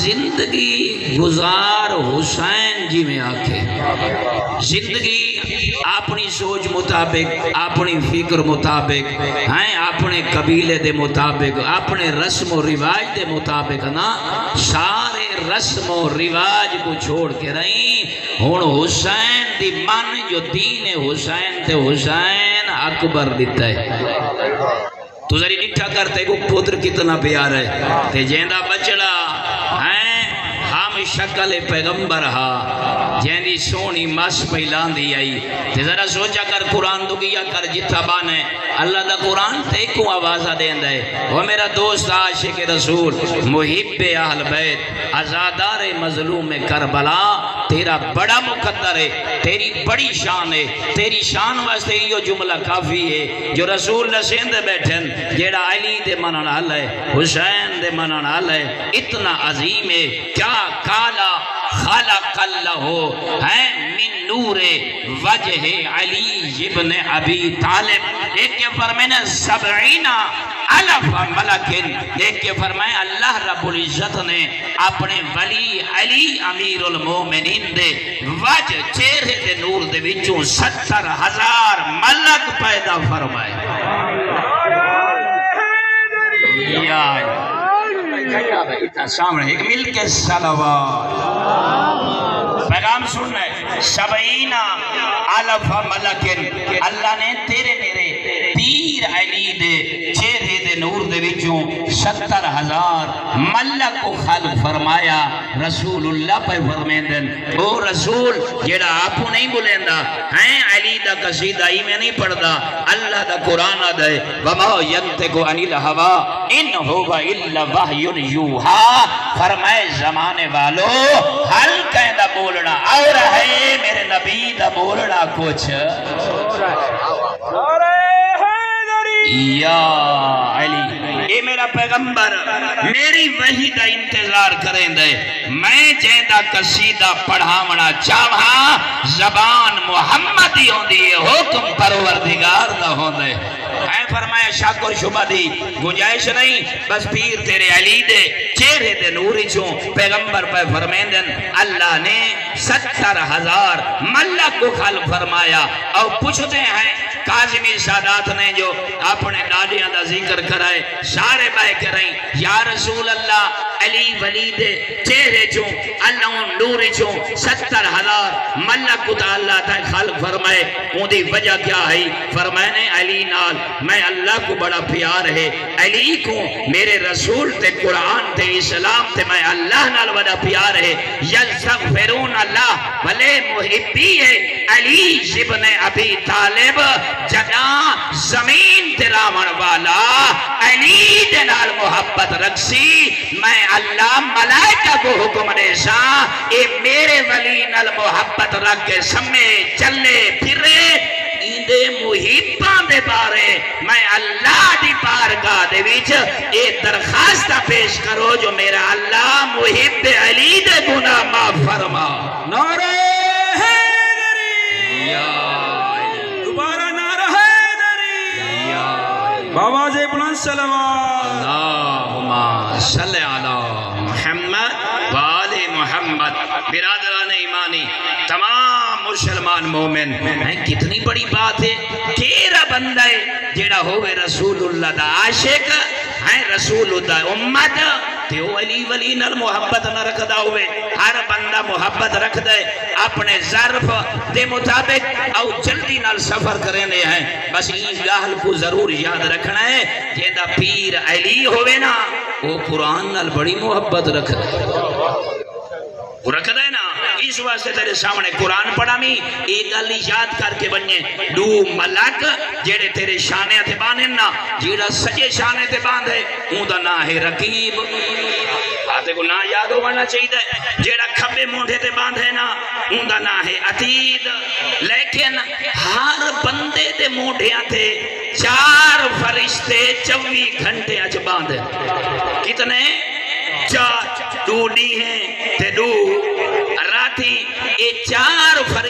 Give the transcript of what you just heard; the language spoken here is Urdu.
زندگی گزار حسین جی میں آکھے زندگی اپنی سوچ مطابق اپنی فکر مطابق ہیں اپنے قبیلے دے مطابق اپنے رسم و رواج دے مطابق نا سارے رسم و رواج کو چھوڑ کے رہی ہون حسین دی من جو دین حسین تے حسین اکبر دیتا ہے تو ذری ڈٹھا کرتے کو پتر کتنا پیار ہے تے جیندہ بچڑا ہیں ہم شکل پیغمبر ہا جیندی سونی مس پہلان دی آئی تے ذرا سوچا کر قرآن دو گیا کر جتھا بانے اللہ دا قرآن تے کو آوازہ دین دے وہ میرا دوست عاشق رسول محب اہل بیت عزادار مظلوم کربلا تیرا بڑا مقدر ہے تیری بڑی شان ہے تیری شان واسطے یہ جملہ کافی ہے جو رسول نسین دے بیٹھن جیڑا علی دے منن حال ہے حسین دے منن حال ہے اتنا عظیم ہے کیا کالا خلق اللہ ہے من نور وجہ علی ابن ابی طالب ایک کے فرمائے سبعین الف ملکن دیکھ کے فرمائے اللہ رب العزت نے اپنے ولی علی امیر المومنین دے وجہ چہرے دے نور دے وچوں 70,000 ملک پیدا فرمائے یا اتنا سامنے ایک مل کے صلوات پیغام سن رہے 70 الف ملکن اللہ نے تیرے میرے پیر علی دے چہرے دے نور دے وچوں 70,000 ملک کو خلق فرمایا رسول اللہ پہ فرمیندن او رسول جیڑا آپ نہیں بولیندا ہیں علی دا قصیدہ ہی میں نہیں پڑھدا اللہ دا قرآن دے وما ینطق عن الہوى ان هو الا وحی یوحا فرمائے زمانے والو حل کہندہ بولنا اور ہے میرے نبی دا بولنا کچھ یا علی اے میرا پیغمبر میری وحی دا انتظار کریں دے میں جیندہ قصیدہ پڑھاونا چاہاں زبان محمدی ہوں دی حکم پروردگار دا ہوں دے اے فرمایا شک اور شبہ دی گنجائش نہیں بس پیر تیرے علی دے چہرے دے نوری چوں پیغمبر پہ فرمیندن اللہ نے 70,000 ملک کو خلق فرمایا اور پوچھتے ہیں کاظمی سادات نے جو اپنے ڈاڈیاں دا ذکر کرائے سارے بائے کرائیں یا رسول اللہ علی ولی دے چہرے چوں اللہ نوری چوں 70,000 ملک کو تا اللہ تا خلق فرمائے ان دی وجہ کیا ہے فرمائے نے علی نال میں اللہ کو بڑا پیار ہے علی کو میرے رسول تے قرآن تے اسلام تے میں اللہ نال بڑا پیار ہے یستغفرون اللہ بھلے محبی ہے علی ابن ابی طالب جدا زمین تیرا من والا علی دے نال محبت رکھسی میں اللہ ملائکہ کو حکم دے سا اے میرے ولی نال محبت رکھ کے سمے چلے پھرے ایندے محبان دے بارے میں اللہ دی بارگاہ دے وچ اے درخواست پیش کرو جو میرا اللہ محب علی دے گناہ معاف فرما نعرہ حیدری دوبارہ نعرہ حیدری باواز بلند صلوات اللہم صلی علی محمد وآل محمد برادران ایمانی تمام مسلمان مومن کتنی بڑی بات ہے تیرا بندہ ہے جیڑا ہوئے رسول اللہ دا عاشق ہے رسول اللہ امت تیو علی ولی نال محبت نہ رکھ دا ہوئے ہر بندہ محبت رکھ دے اپنے ظرف دے مطابق او جلدی نال سفر کرنے ہیں بس این گاہل کو ضرور یاد رکھنا ہے جیدہ پیر علی ہوئے نا وہ قرآن نال بڑی محبت رکھ دے وہ رکھ دے نا اس واسطے تیرے سامنے قرآن پڑھا میں ایک گلی یاد کر کے بننے دو ملک جیڑے تیرے شانے تے باندھے نا جیڑا سجے شانے تے باندھے اون دا نا ہے رقیب آتے کو نا یاد ہونا چاہیے جیڑا کھبے مونڈے تے باندھے نا اون دا نا ہے عتید لیکن ہر بندے تے مونڈیاں تے 4 فرشتے 24 گھنٹے اچ باندھے کتنے 4 2 ڈی ہیں تے 2 راتی یہ 4 فرشتے